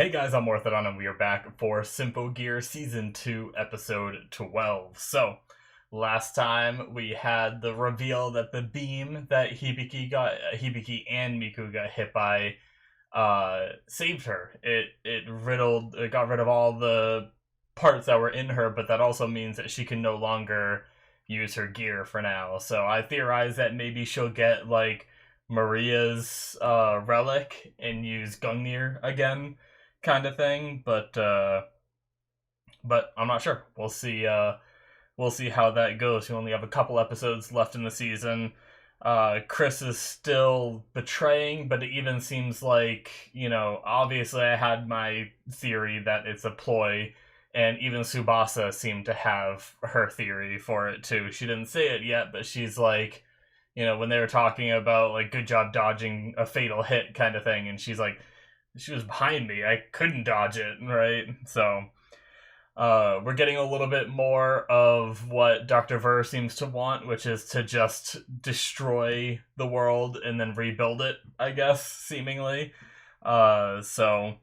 Hey guys, I'm Morthadon, and we are back for Symphogear Season 2, Episode 12. So, last time we had the reveal that the beam that Hibiki and Miku got hit by, saved her. It got rid of all the parts that were in her, but that also means that she can no longer use her gear for now. So I theorize that maybe she'll get, like, Maria's relic and use Gungnir again, kind of thing. But I'm not sure. We'll see. We'll see how that goes. We only have a couple episodes left in the season. Chris is still betraying, but it even seems like, obviously I had my theory that it's a ploy, and even Tsubasa seemed to have her theory for it too. She didn't say it yet, but she's like, when they were talking about, like, good job dodging a fatal hit kind of thing, and she's like, she was behind me, I couldn't dodge it, right? So, we're getting a little bit more of what Dr. Ver seems to want, which is to just destroy the world and then rebuild it, I guess, seemingly. So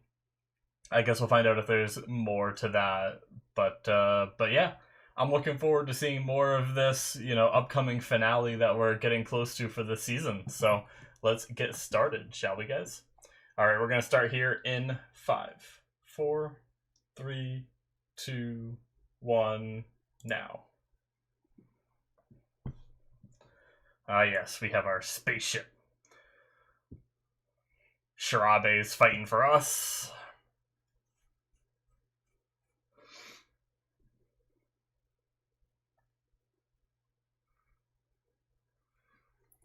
I guess we'll find out if there's more to that. But yeah, I'm looking forward to seeing more of this, upcoming finale that we're getting close to for this season. So let's get started, shall we, guys? All right, we're gonna start here in 5, 4, 3, 2, 1, now. Yes, we have our spaceship. Shirabe's fighting for us.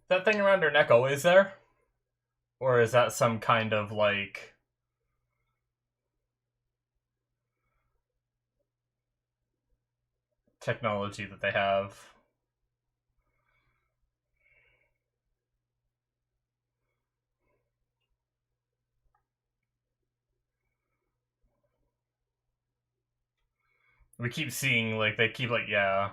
That thing around her neck always there? Or is that some kind of, like, technology that they have? We keep seeing, like, they keep, like, yeah.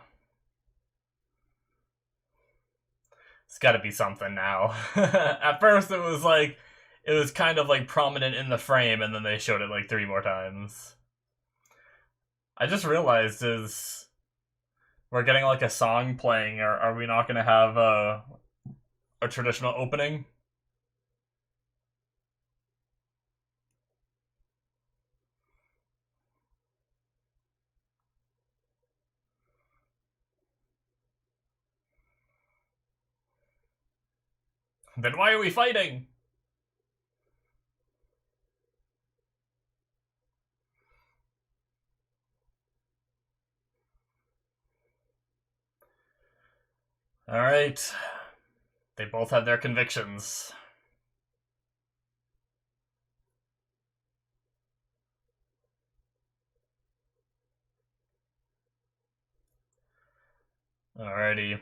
It's gotta be something now. At first it was like, it was kind of, like, prominent in the frame, and then they showed it, like, 3 more times. I just realized is we're getting, like, a song playing. Are we not gonna have a traditional opening? Then why are we fighting? Alright. They both have their convictions. Alrighty. Is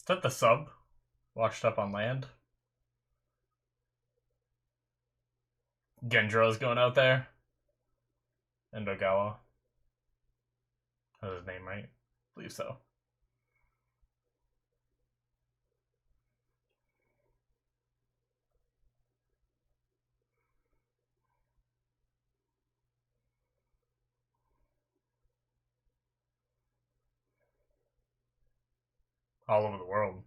that the sub? Washed up on land? Gendra's going out there? Endogawa. That's his name, right? I believe so. All over the world.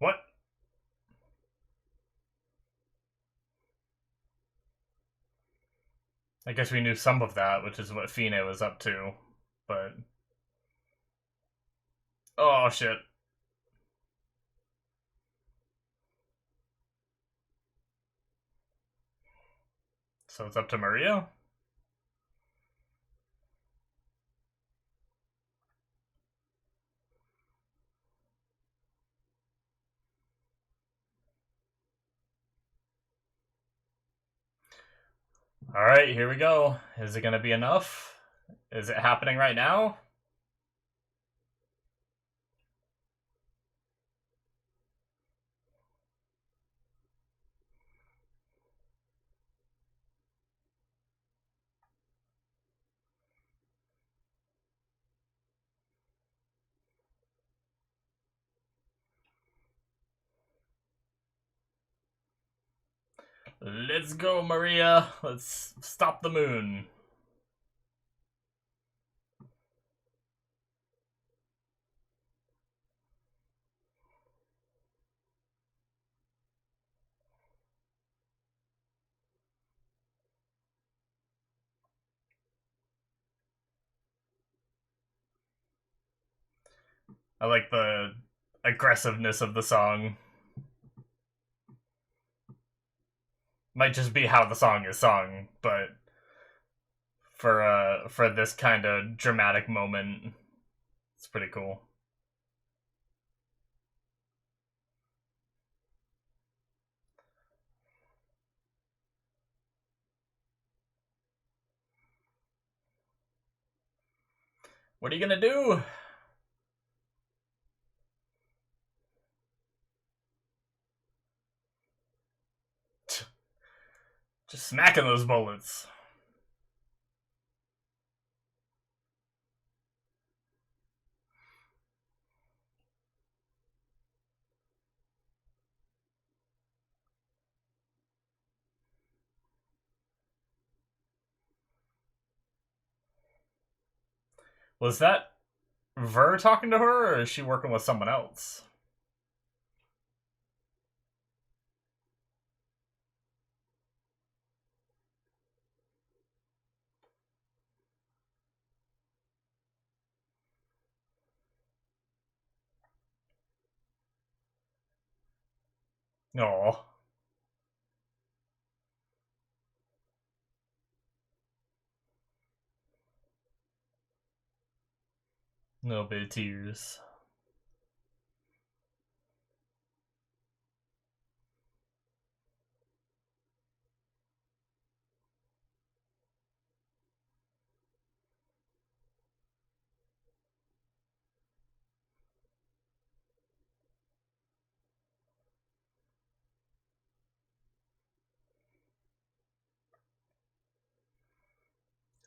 What? I guess we knew some of that, which is what Fine was up to, but... Oh, shit. So it's up to Maria? Alright, here we go. Is it gonna be enough? Is it happening right now? Let's go, Maria. Let's stop the moon. I like the aggressiveness of the song. Might just be how the song is sung, but for this kind of dramatic moment, it's pretty cool. What are you gonna do? Just smacking those bullets. Was that Ver talking to her, or is she working with someone else? No. No bit of tears.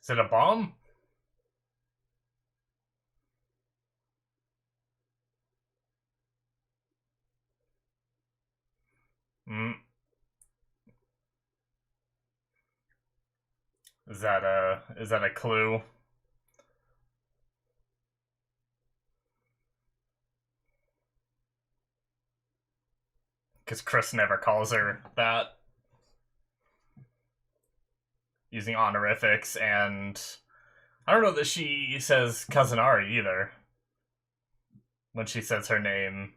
Is it a bomb? Mm. Is that a clue? Because Chris never calls her that. Using honorifics, and I don't know that she says Cousin Ari either when she says her name.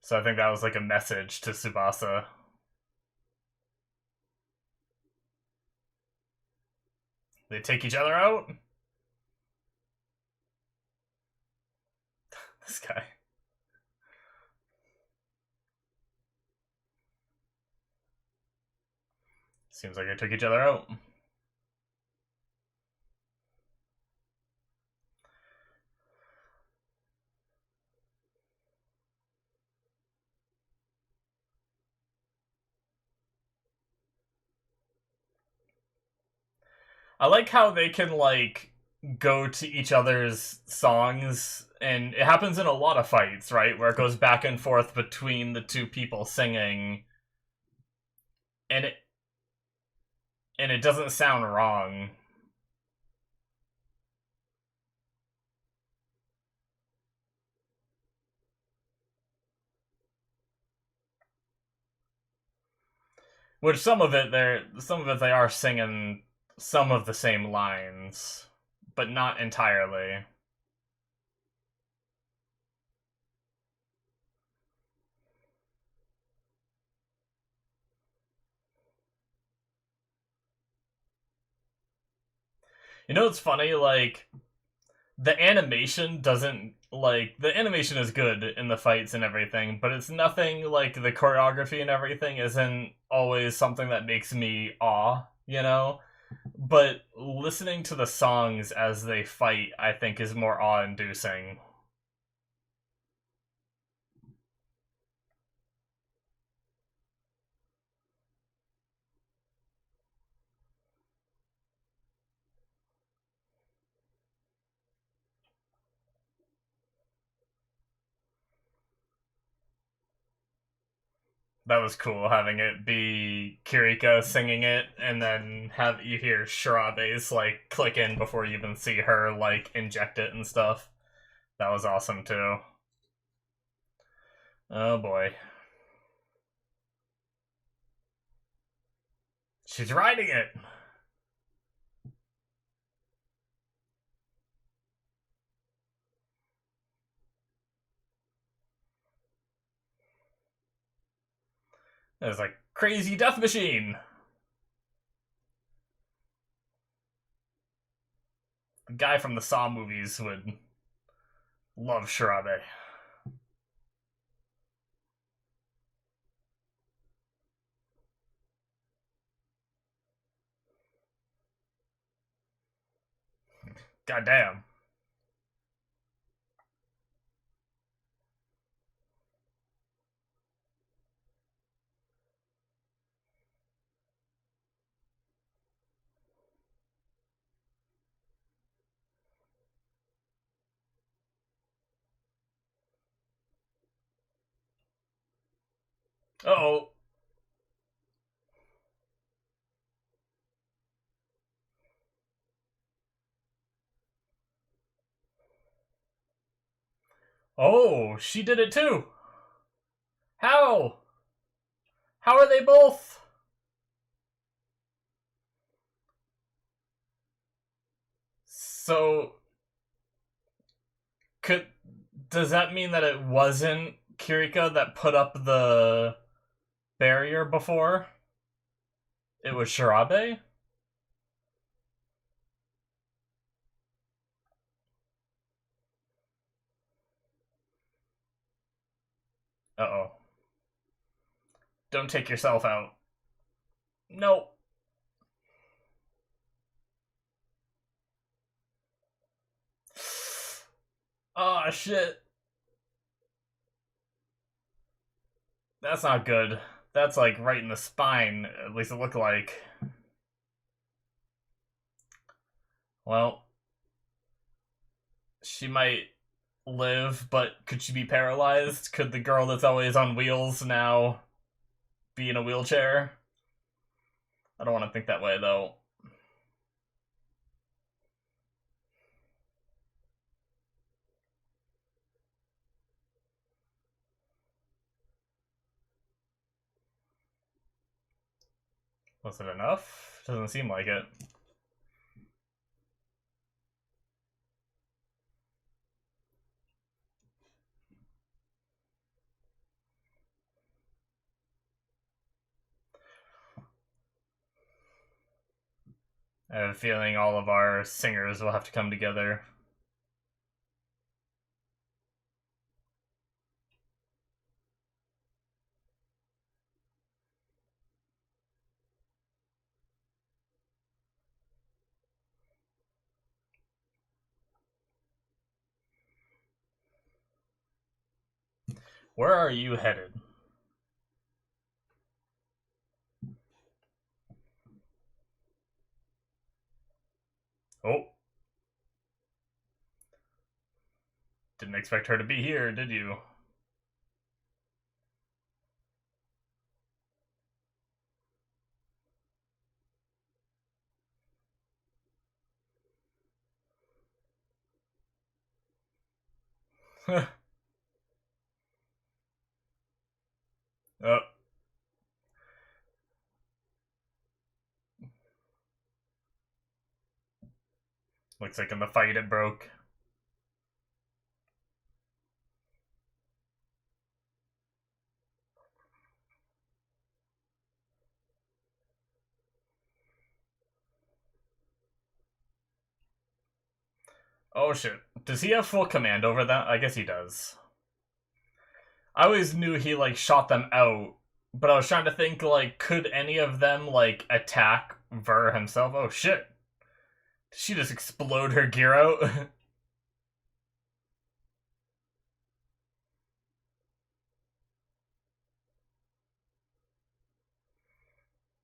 So I think that was like a message to Tsubasa. They take each other out? This guy. Seems like they took each other out. I like how they can, like, go to each other's songs, and it happens in a lot of fights, right? Where it goes back and forth between the two people singing, and it doesn't sound wrong. Which some of it they are singing some of the same lines, but not entirely. You know what's funny? Like, the animation doesn't like the animation is good in the fights and everything, but it's nothing like the choreography and everything isn't always something that makes me awe, you know? But listening to the songs as they fight, I think, is more awe inducing. That was cool having it be Kiriko singing it, and then have you hear Shirabe's like click in before you even see her like inject it and stuff. That was awesome too. Oh boy. She's riding it! There's a crazy death machine! The guy from the Saw movies would love Shirabe. Goddamn. Uh-oh. Oh, she did it too! How? How are they both? So, could does that mean that it wasn't Kiriko that put up the barrier before? It was Shirabe? Uh-oh. Don't take yourself out. Nope. Oh shit. That's not good. That's like right in the spine, at least it looked like. Well, she might live, but could she be paralyzed? Could the girl that's always on wheels now be in a wheelchair? I don't want to think that way, though. Was it enough? Doesn't seem like it. I have a feeling all of our singers will have to come together. Where are you headed? Oh. Didn't expect her to be here, did you? Oh. Looks like in the fight it broke. Oh shit. Does he have full command over that? I guess he does. I always knew he, like, shot them out, but I was trying to think, like, could any of them, like, attack Ver himself? Oh shit. Did she just explode her gear out?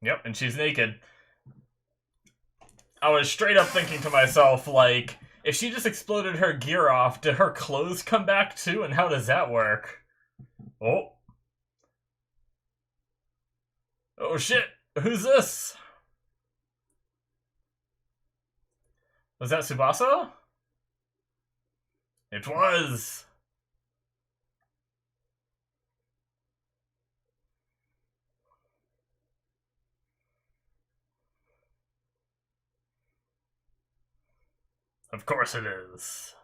Yep, and she's naked. I was straight up thinking to myself, like, if she just exploded her gear off, did her clothes come back too? And how does that work? Oh. Oh shit. Who's this? Was that Tsubasa? It was. Of course it is.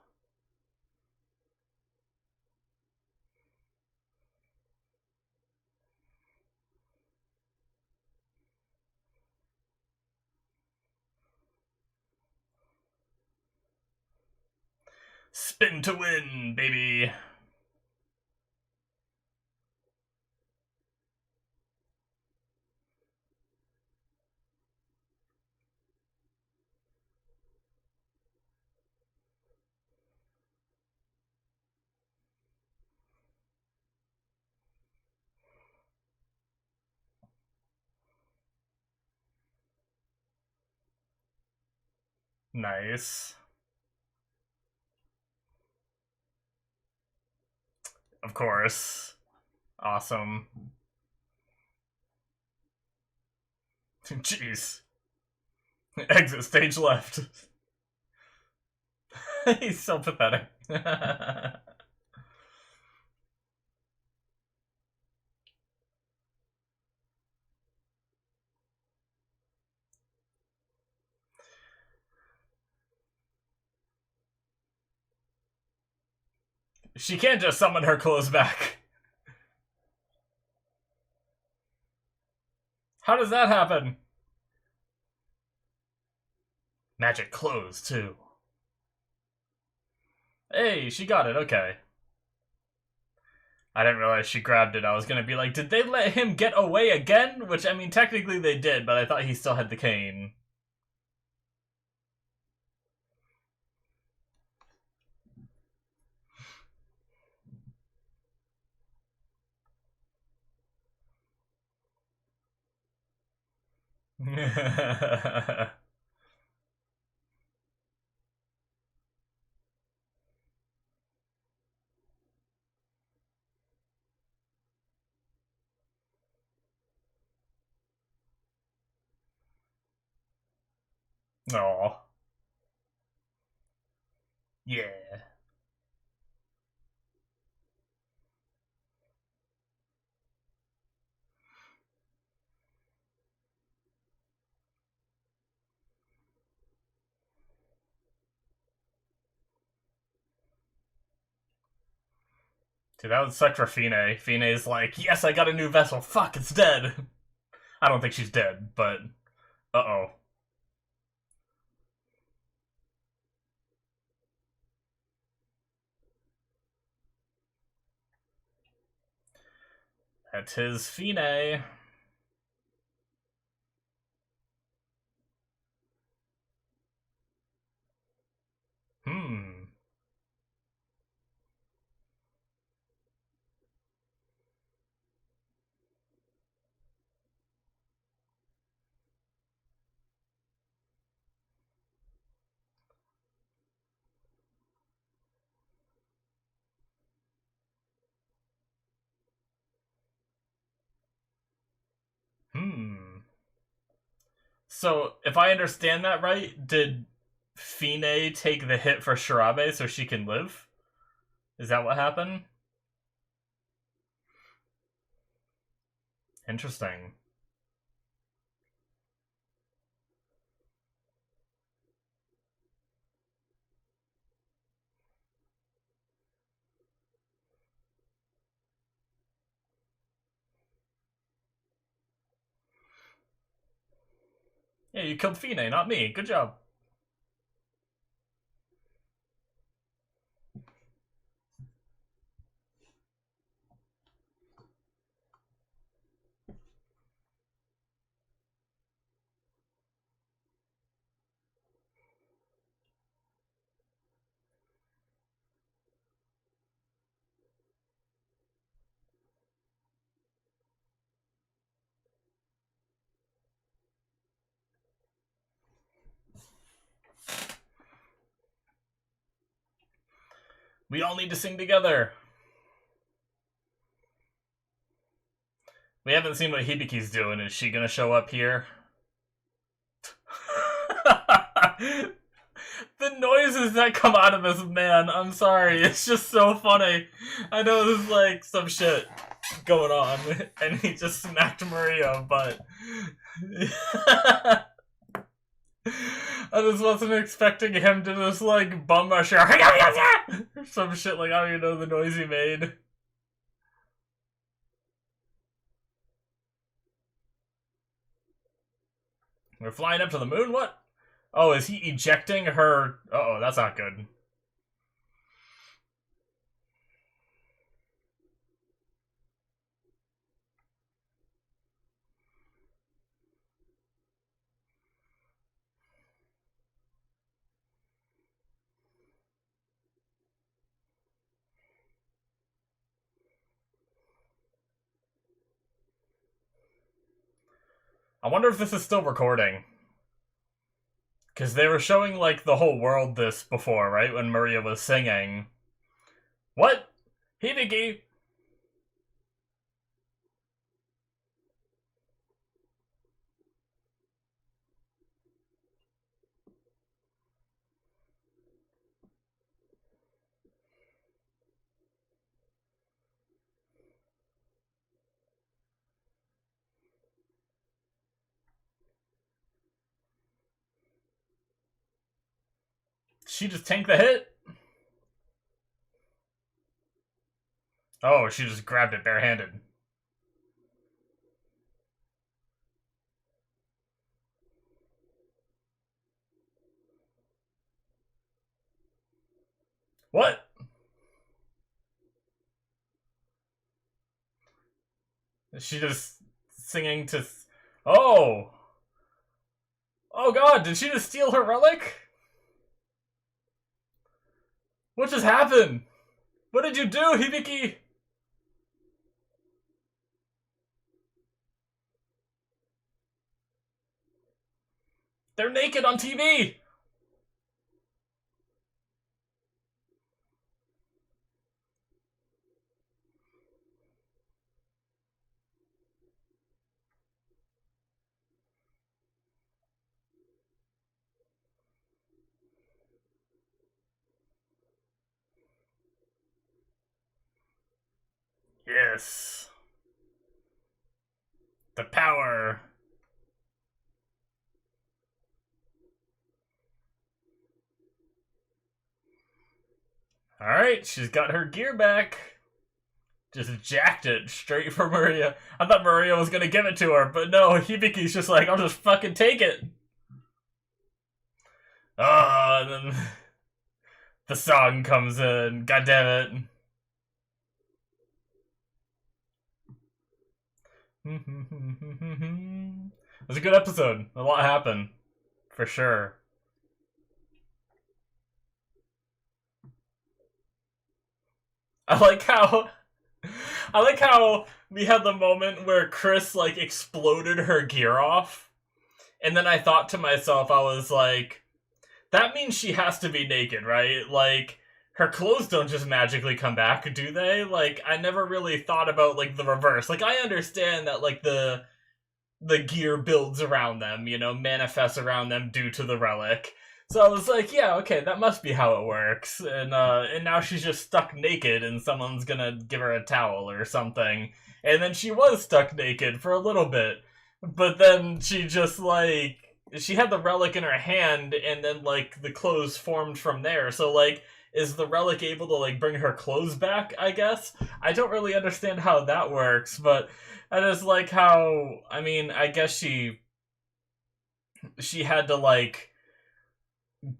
Spin to win, baby. Nice. Of course. Awesome. Jeez. Exit stage left. He's so pathetic. She can't just summon her clothes back. How does that happen? Magic clothes, too. Hey, she got it, okay. I didn't realize she grabbed it. I was gonna be like, did they let him get away again? Which, I mean, technically they did, but I thought he still had the cane. Aw. Yeah. Dude, that would suck for Fine. Fine's like, yes, I got a new vessel. Fuck, it's dead. I don't think she's dead, but... Uh-oh. That's his Fine. Hmm. Hmm. So, if I understand that right, did Fine take the hit for Shirabe so she can live? Is that what happened? Interesting. Yeah, you killed Fine, not me. Good job. We all need to sing together. We haven't seen what Hibiki's doing. Is she gonna show up here? The noises that come out of this man, I'm sorry, it's just so funny. I know there's like some shit going on, and he just smacked Maria, but I just wasn't expecting him to just like bum rush her or some shit. Like, I don't even know the noise he made. We're flying up to the moon? What? Oh, is he ejecting her? Uh-oh, that's not good. I wonder if this is still recording. Because they were showing, like, the whole world this before, right? When Maria was singing. What? Hibiki! She just tanked the hit? Oh, she just grabbed it barehanded. What? Is she just singing to... Oh! Oh god, did she just steal her relic? What just happened? What did you do, Hibiki? They're naked on TV! Yes. The power. Alright, she's got her gear back. Just jacked it straight for Maria. I thought Maria was gonna give it to her, but no, Hibiki's just like, I'll just fucking take it. Ah, and then the song comes in. God damn it. It was a good episode. A lot happened. For sure. I like how we had the moment where Chris like exploded her gear off. And then I thought to myself, I was like, that means she has to be naked, right? Like, her clothes don't just magically come back, do they? Like, I never really thought about, like, the reverse. Like, I understand that, like, the gear builds around them, you know, manifests around them due to the relic. So I was like, yeah, okay, that must be how it works. And now she's just stuck naked and someone's gonna give her a towel or something. And then she was stuck naked for a little bit. But then she just, like, she had the relic in her hand and then, like, the clothes formed from there. So, like, is the relic able to, like, bring her clothes back, I guess? I don't really understand how that works, but I just like how, I mean, I guess she had to, like,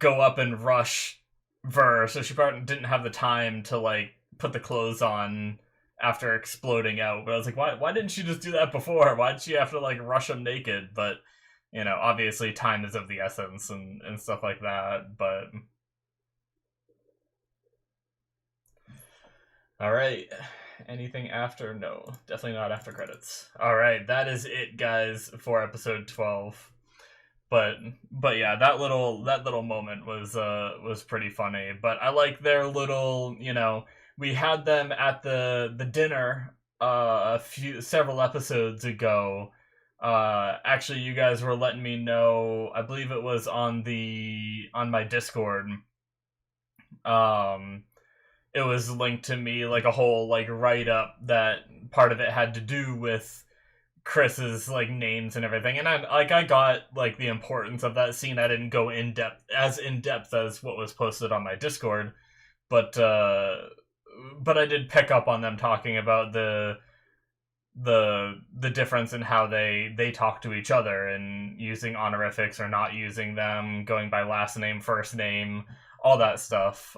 go up and rush Ver, so she probably didn't have the time to, like, put the clothes on after exploding out. But I was like, why didn't she just do that before? Why did she have to, like, rush him naked? But, you know, obviously time is of the essence and stuff like that, but... Alright, anything after? No, definitely not after credits. Alright, that is it, guys, for episode 12. but yeah, that little moment was pretty funny. But I like their little, we had them at the dinner several episodes ago. Actually, you guys were letting me know. I believe it was on my Discord. Um, it was linked to me like a whole like write up that part of it had to do with Chris's like names and everything, and I got like the importance of that scene. I didn't go in depth as what was posted on my Discord, but I did pick up on them talking about the difference in how they talk to each other and using honorifics or not using them, going by last name, first name, all that stuff.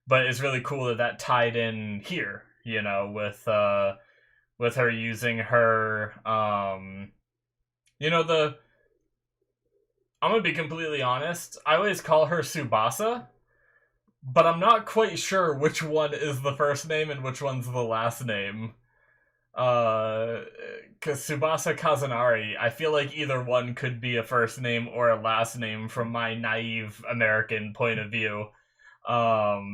But it's really cool that tied in here, with her using her the I'm gonna be completely honest, I always call her Tsubasa, but I'm not quite sure which one is the first name and which one's the last name. Because Tsubasa Kazunari, I feel like either one could be a first name or a last name from my naive American point of view. But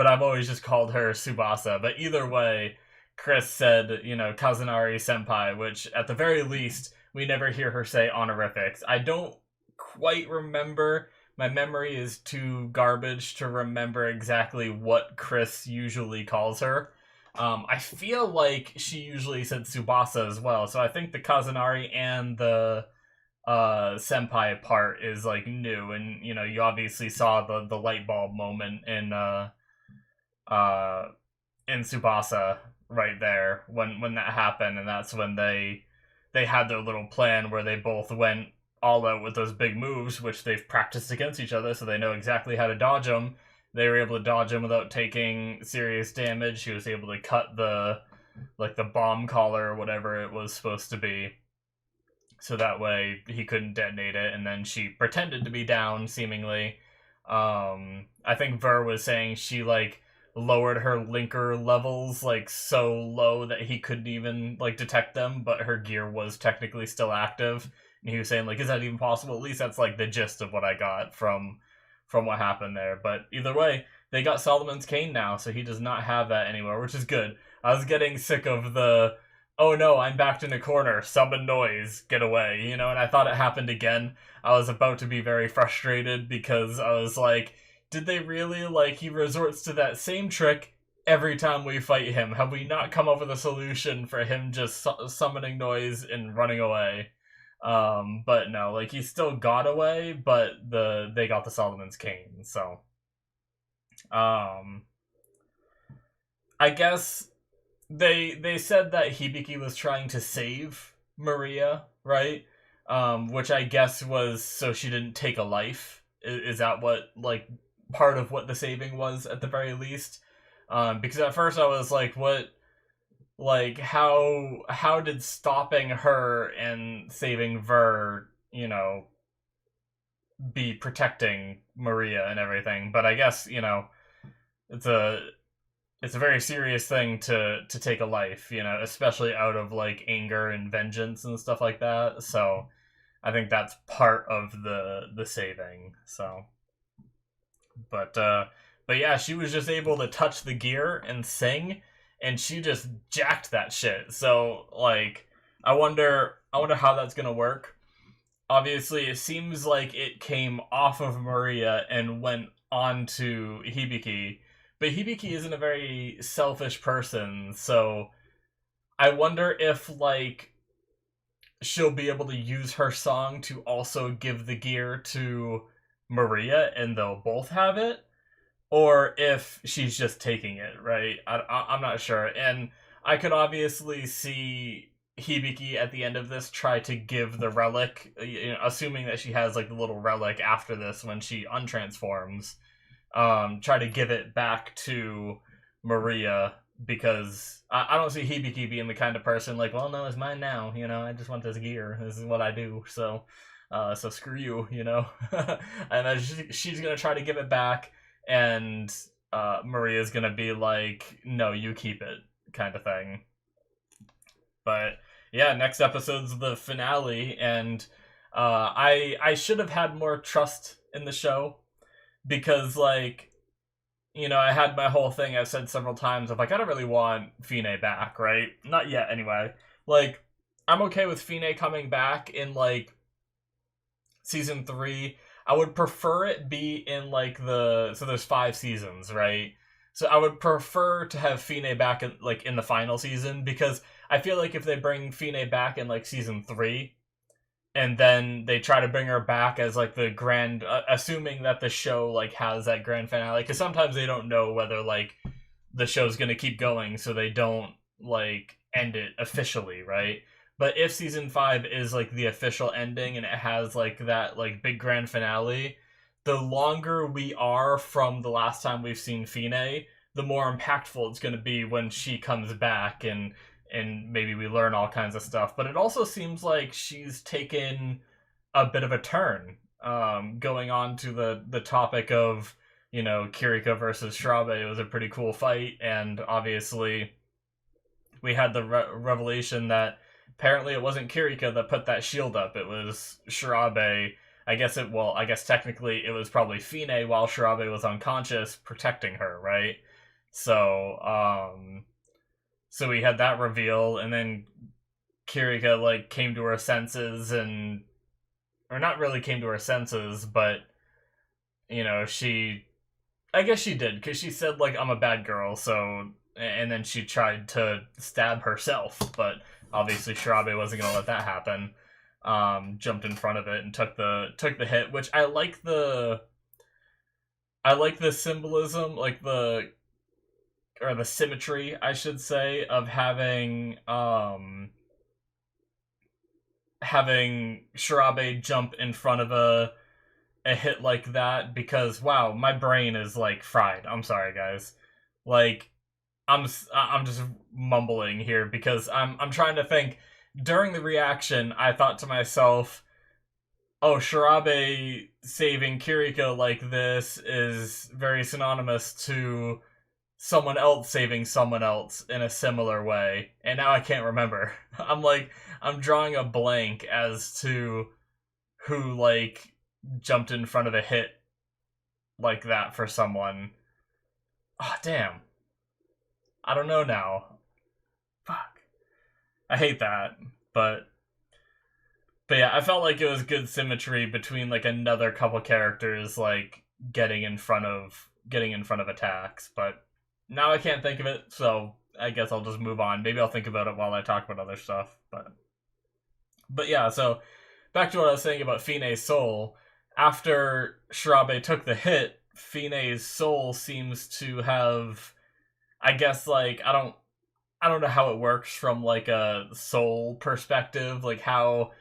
I've always just called her Tsubasa. But either way, Chris said, Kazunari Senpai, which at the very least, we never hear her say honorifics. I don't quite remember. My memory is too garbage to remember exactly what Chris usually calls her. I feel like she usually said Tsubasa as well, so I think the Kazunari and the senpai part is like new, and you obviously saw the light bulb moment in Tsubasa right there when that happened, and that's when they had their little plan where they both went all out with those big moves, which they've practiced against each other, so they know exactly how to dodge them. They were able to dodge him without taking serious damage. She was able to cut the bomb collar or whatever it was supposed to be, so that way he couldn't detonate it. And then she pretended to be down, seemingly. I think Ver was saying she lowered her linker levels so low that he couldn't even detect them, but her gear was technically still active. And he was saying is that even possible? At least that's the gist of what I got from what happened there. But either way, they got Solomon's Cane now, so he does not have that anymore, which is good. I was getting sick of the, oh no, I'm backed in a corner, summon noise, get away, and I thought it happened again. I was about to be very frustrated because I was like, did they really, he resorts to that same trick every time we fight him? Have we not come up with a solution for him just summoning noise and running away? But no, he still got away, but they got the Solomon's Cane, so I guess they said that Hibiki was trying to save Maria, right? Which I guess was so she didn't take a life. Is that what part of what the saving was at the very least? Because at first I was like, what? How did stopping her and saving Ver, be protecting Maria and everything? But I guess, it's a very serious thing to take a life, especially out of anger and vengeance and stuff like that. So I think that's part of the saving. So but yeah, she was just able to touch the gear and sing, and she just jacked that shit. So I wonder how that's gonna work. Obviously, it seems like it came off of Maria and went on to Hibiki, but Hibiki isn't a very selfish person, so I wonder if she'll be able to use her song to also give the gear to Maria and they'll both have it, or if she's just taking it, right? I'm not sure. And I could obviously see Hibiki at the end of this try to give the relic, assuming that she has the little relic after this when she untransforms, try to give it back to Maria, because I don't see Hibiki being the kind of person well, no, it's mine now, I just want this gear, this is what I do, so screw you, and she's gonna try to give it back, and Maria's gonna be no, you keep it, kind of thing. But yeah, next episode's the finale, and I should have had more trust in the show because like I had my whole thing I've said several times of like I don't really want Fine back, right? Not yet anyway. Like I'm okay with Fine coming back in like season 3. I would prefer it be in like so there's 5 seasons, right? So I would prefer to have Fine back in the final season because I feel like if they bring Fine back in like season 3 and then they try to bring her back as like the grand assuming that the show like has that grand finale because sometimes they don't know whether like the show's going to keep going so they don't like end it officially, right? But if season 5 is like the official ending and it has like that like big grand finale, the longer we are from the last time we've seen Fine, the more impactful it's going to be when she comes back and maybe we learn all kinds of stuff. But it also seems like she's taken a bit of a turn, going on to the topic of Kiriko versus Shirabe. It was a pretty cool fight, and obviously we had the revelation that apparently it wasn't Kiriko that put that shield up. It was Shirabe. I guess technically it was probably Fine while Shirabe was unconscious protecting her, right? So we had that reveal, and then Kiriko like came to her senses, or not really came to her senses, but I guess she did because she said like I'm a bad girl, so and then she tried to stab herself, but obviously Shirabe wasn't gonna let that happen. Jumped in front of it and took the hit, which I like the symbolism, like the symmetry, I should say, of having Shirabe jump in front of a hit like that, because wow, my brain is like fried. I'm sorry, guys. Like I'm just mumbling here because I'm trying to think. During the reaction, I thought to myself, "Oh, Shirabe saving Kiriko like this is very synonymous to someone else saving someone else in a similar way." And now I can't remember. I'm drawing a blank as to who like jumped in front of a hit like that for someone. Oh, damn. I don't know now. Fuck. I hate that. But yeah, I felt like it was good symmetry between like another couple characters like getting in front of attacks, but now I can't think of it, so I guess I'll just move on. Maybe I'll think about it while I talk about other stuff, but yeah, so back to what I was saying about Fine's soul. After Shirabe took the hit, Fine's soul seems to have, I guess, like I don't know how it works from like a soul perspective, like how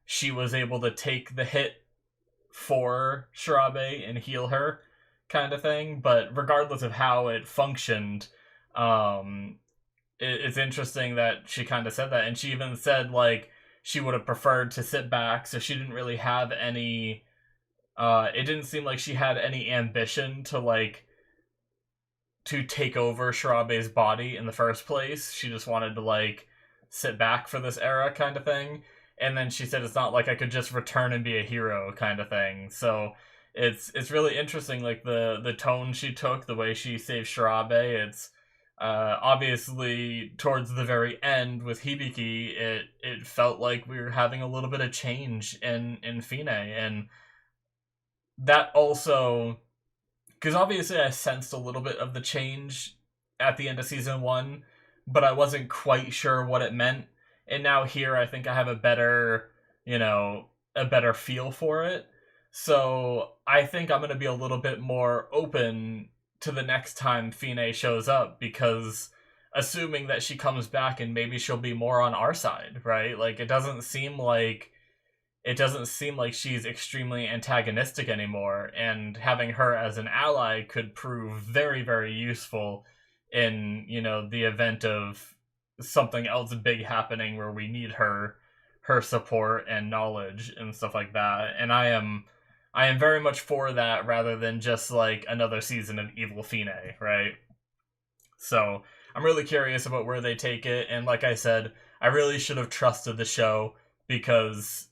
she was able to take the hit for Shirabe and heal her, kind of thing. But regardless of how it functioned, it's interesting that she kind of said that, and she even said like she would have preferred to sit back, so she didn't really have any. It didn't seem like she had any ambition to take over Shirabe's body in the first place. She just wanted to like sit back for this era kind of thing. And then she said it's not like I could just return and be a hero kind of thing. So it's really interesting, like the tone she took, the way she saved Shirabe. It's obviously towards the very end with Hibiki, it felt like we were having a little bit of change in Fine, and that also, because obviously I sensed a little bit of the change at the end of season 1, but I wasn't quite sure what it meant. And now here I think I have a better feel for it. So I think I'm going to be a little bit more open to the next time Fine shows up, because assuming that she comes back and maybe she'll be more on our side, right? Like it doesn't seem like she's extremely antagonistic anymore, and having her as an ally could prove very, very useful in, the event of something else big happening where we need her support and knowledge and stuff like that. And I am very much for that, rather than just like another season of Evil Fine, right? So I'm really curious about where they take it, and like I said, I really should have trusted the show, because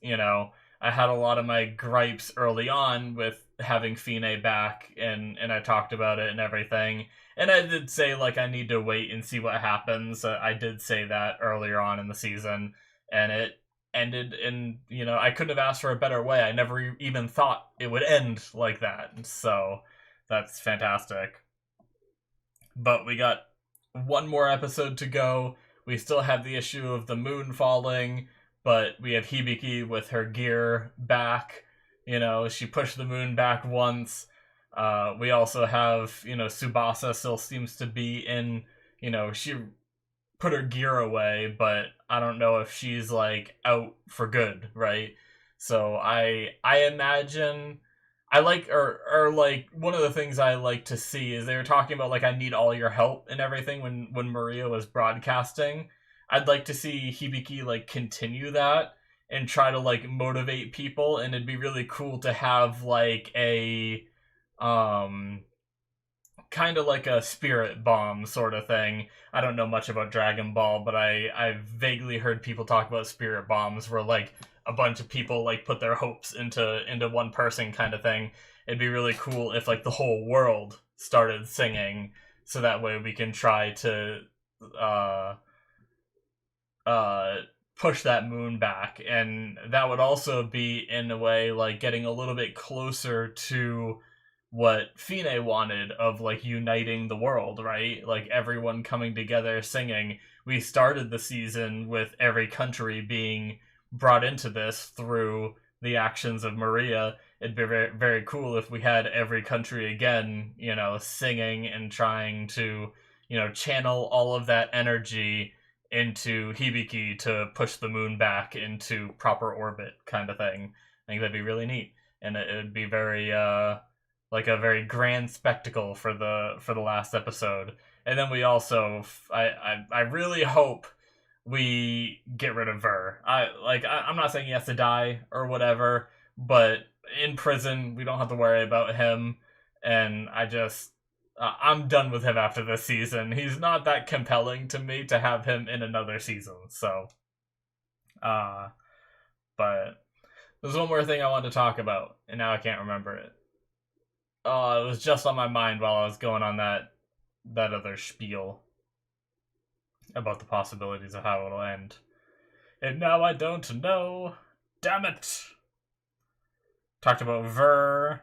I had a lot of my gripes early on with having Fine back, and I talked about it and everything. And I did say, like, I need to wait and see what happens. I did say that earlier on in the season, and it ended in, I couldn't have asked for a better way. I never even thought it would end like that. So that's fantastic. But we got one more episode to go. We still have the issue of the moon falling, but we have Hibiki with her gear back. She pushed the moon back once. We also have, Tsubasa still seems to be in, she put her gear away, but I don't know if she's, like, out for good, right? So I imagine... I like, or like, one of the things I like to see is they were talking about, like, I need all your help and everything when Maria was broadcasting. I'd like to see Hibiki, like, continue that and try to, like, motivate people, and it'd be really cool to have, like, a, kind of like a spirit bomb sort of thing. I don't know much about Dragon Ball, but I've vaguely heard people talk about spirit bombs where, like, a bunch of people, like, put their hopes into one person kind of thing. It'd be really cool if, like, the whole world started singing, so that way we can try to push that moon back. And that would also be, in a way, like, getting a little bit closer to what Fine wanted of, like, uniting the world, right? Like, everyone coming together singing. We started the season with every country being brought into this through the actions of Maria. It'd be very, very cool if we had every country again, singing and trying to, channel all of that energy into Hibiki to push the moon back into proper orbit kind of thing. I think that'd be really neat. And it would be very, like a very grand spectacle for the last episode. And then we also, I really hope we get rid of Ver. I'm not saying he has to die or whatever, but in prison, we don't have to worry about him. And I'm done with him after this season. He's not that compelling to me to have him in another season. So, but there's one more thing I wanted to talk about, and now I can't remember it. It was just on my mind while I was going on that other spiel about the possibilities of how it'll end. And now I don't know. Damn it! Talked about Ver.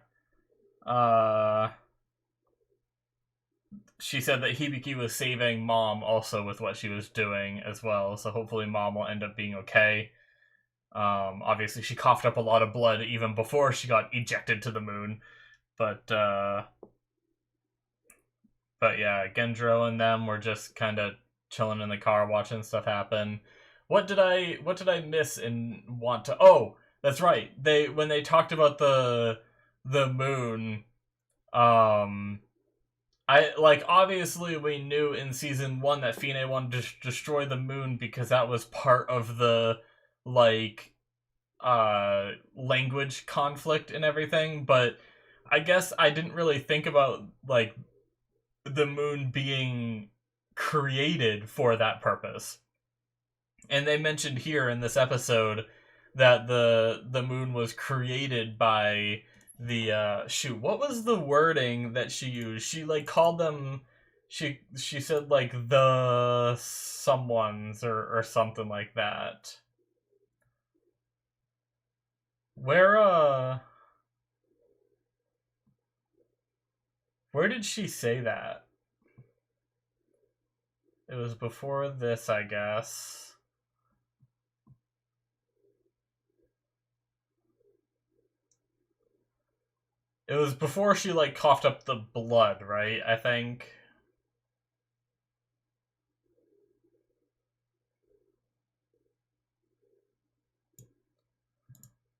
She said that Hibiki was saving Mom also with what she was doing as well, so hopefully Mom will end up being okay. Obviously she coughed up a lot of blood even before she got ejected to the moon. But yeah, Gendro and them were just kind of chilling in the car watching stuff happen. What did I miss and want to... Oh, that's right. When they talked about the moon, obviously we knew in season 1 that Fine wanted to destroy the moon because that was part of the, like, language conflict and everything, but I guess I didn't really think about, like, the moon being created for that purpose. And they mentioned here in this episode that the moon was created by the what was the wording that she used? She, like, called them, she said, like, the someones or something like that. Where did she say that? It was before this, I guess. It was before she, like, coughed up the blood, right? I think.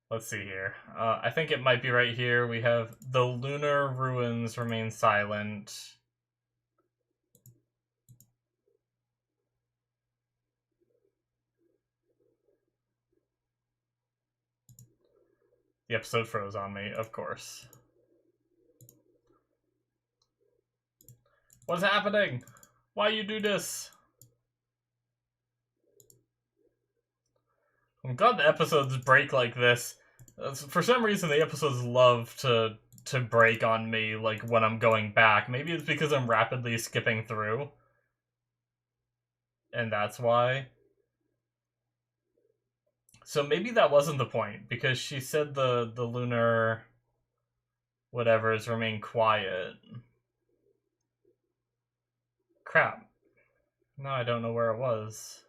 Let's see here. I think it might be right here. We have the lunar ruins remain silent. The episode froze on me, of course. What's happening? Why you do this? I'm glad the episodes break like this. For some reason, the episodes love to break on me, like, when I'm going back. Maybe it's because I'm rapidly skipping through. And that's why. So maybe that wasn't the point, because she said the lunar whatever is remain quiet. Crap. No, I don't know where it was.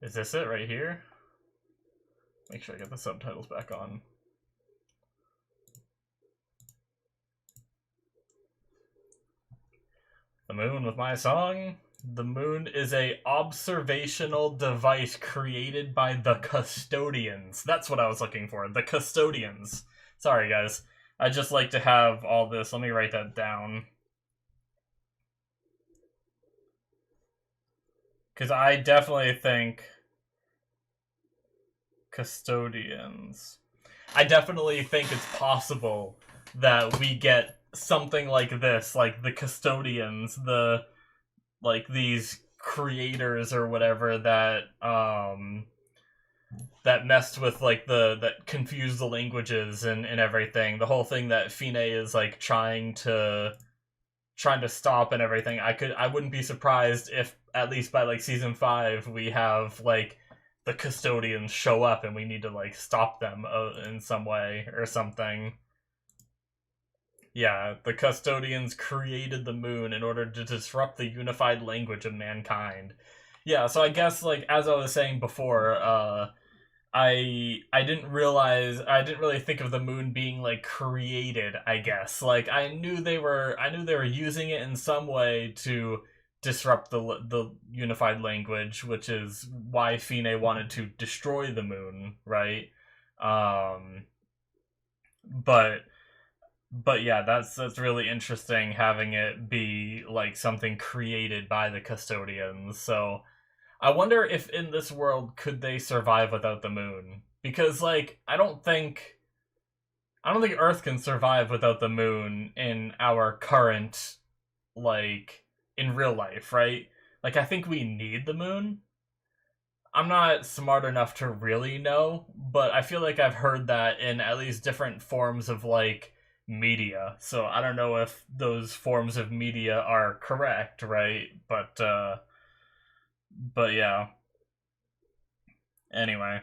Is this it right here? Make sure I get the subtitles back on. The moon with my song. The moon is a observational device created by the custodians. That's what I was looking for. The custodians. Sorry, guys. I just like to have all this. Let me write that down. Because I definitely think custodians. I definitely think it's possible that we get something like this, like the custodians, like these creators or whatever that that messed with like that confused the languages and everything. The whole thing that Fine is like trying to stop and everything. I wouldn't be surprised if at least by like season 5 we have like the custodians show up and we need to like stop them in some way or something. Yeah, the custodians created the moon in order to disrupt the unified language of mankind. Yeah, so I guess like as I was saying before, I didn't really think of the moon being like created, I guess. Like I knew they were using it in some way to disrupt the unified language, which is why Fine wanted to destroy the moon, right? But yeah, that's really interesting having it be like something created by the custodians. So I wonder if in this world could they survive without the moon? Because like I don't think Earth can survive without the moon in our current, like, in real life, right? Like I think we need the moon. I'm not smart enough to really know, but I feel like I've heard that in at least different forms of like media. So I don't know if those forms of media are correct, right? But yeah. Anyway,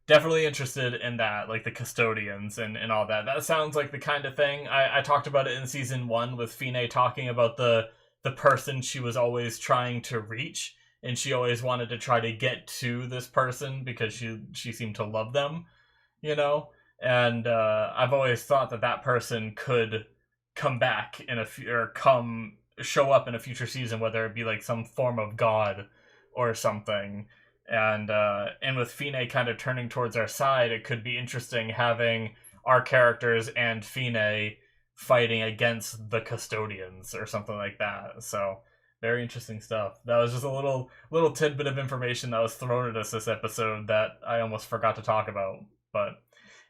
definitely interested in that, like the custodians and all that. That sounds like the kind of thing I talked about it in season 1 with Fine talking about the person she was always trying to reach, and she always wanted to try to get to this person because she seemed to love them, you know. And I've always thought that person could come back in or come show up in a future season, whether it be like some form of god or something. And with Fine kind of turning towards our side, it could be interesting having our characters and Fine fighting against the custodians or something like that. So very interesting stuff. That was just a little tidbit of information that was thrown at us this episode that I almost forgot to talk about. But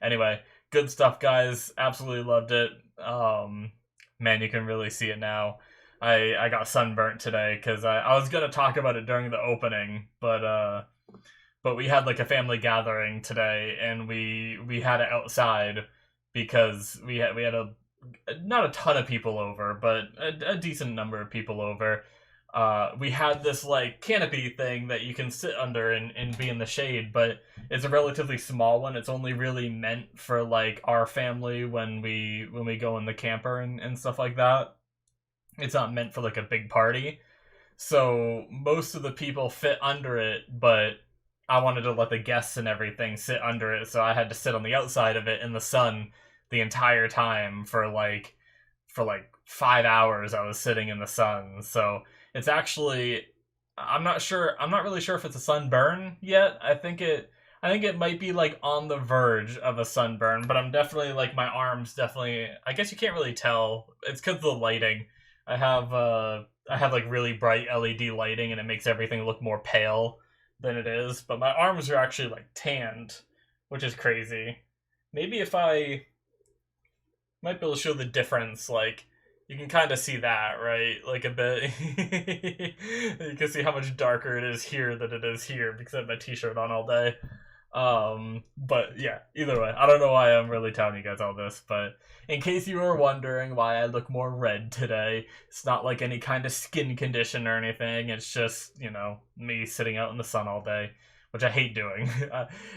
anyway, good stuff, guys. Absolutely loved it. Man, you can really see it now. I got sunburnt today because I was gonna talk about it during the opening, but we had like a family gathering today, and we had it outside because we had a not a ton of people over, but a decent number of people over. We had this like canopy thing that you can sit under and be in the shade, but it's a relatively small one. It's only really meant for like our family when we go in the camper and stuff like that. It's not meant for like a big party. So most of the people fit under it, but I wanted to let the guests and everything sit under it, so I had to sit on the outside of it in the sun the entire time for like 5 hours. I was sitting in the sun. So it's actually, I'm not really sure if it's a sunburn yet. I think it might be like on the verge of a sunburn, but I'm definitely like my arms definitely, I guess you can't really tell. It's because of the lighting. I have like really bright LED lighting, and it makes everything look more pale than it is, but my arms are actually like tanned, which is crazy. Maybe if I might be able to show the difference, like You can kind of see that, right? Like a bit. You can see how much darker it is here than it is here because I have my t-shirt on all day. But yeah, either way, I don't know why I'm really telling you guys all this, but in case you were wondering why I look more red today, it's not like any kind of skin condition or anything. It's just, you know, me sitting out in the sun all day, which I hate doing.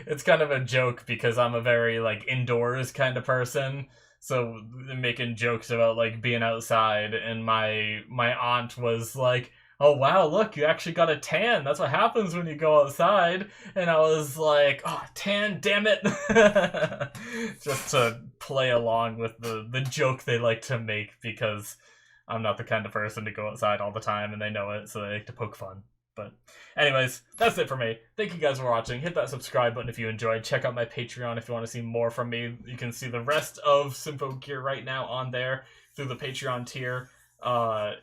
It's kind of a joke because I'm a very, like, indoors kind of person. So making jokes about, like, being outside, and my aunt was like, "Oh wow, look, you actually got a tan. That's what happens when you go outside." And I was like, "Oh, tan, damn it." Just to play along with the joke they like to make, because I'm not the kind of person to go outside all the time, and they know it, so they like to poke fun. But anyways, that's it for me. Thank you guys for watching. Hit that subscribe button if you enjoyed. Check out my Patreon if you want to see more from me. You can see the rest of Symphogear right now on there through the Patreon tier.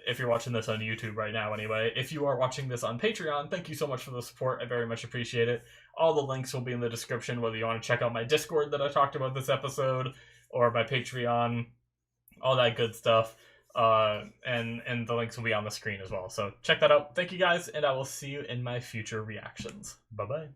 If you're watching this on YouTube right now anyway. If you are watching this on Patreon, thank you so much for the support. I very much appreciate it. All the links will be in the description, whether you want to check out my Discord that I talked about this episode, or my Patreon, all that good stuff. And the links will be on the screen as well. So check that out. Thank you guys, and I will see you in my future reactions. Bye-bye.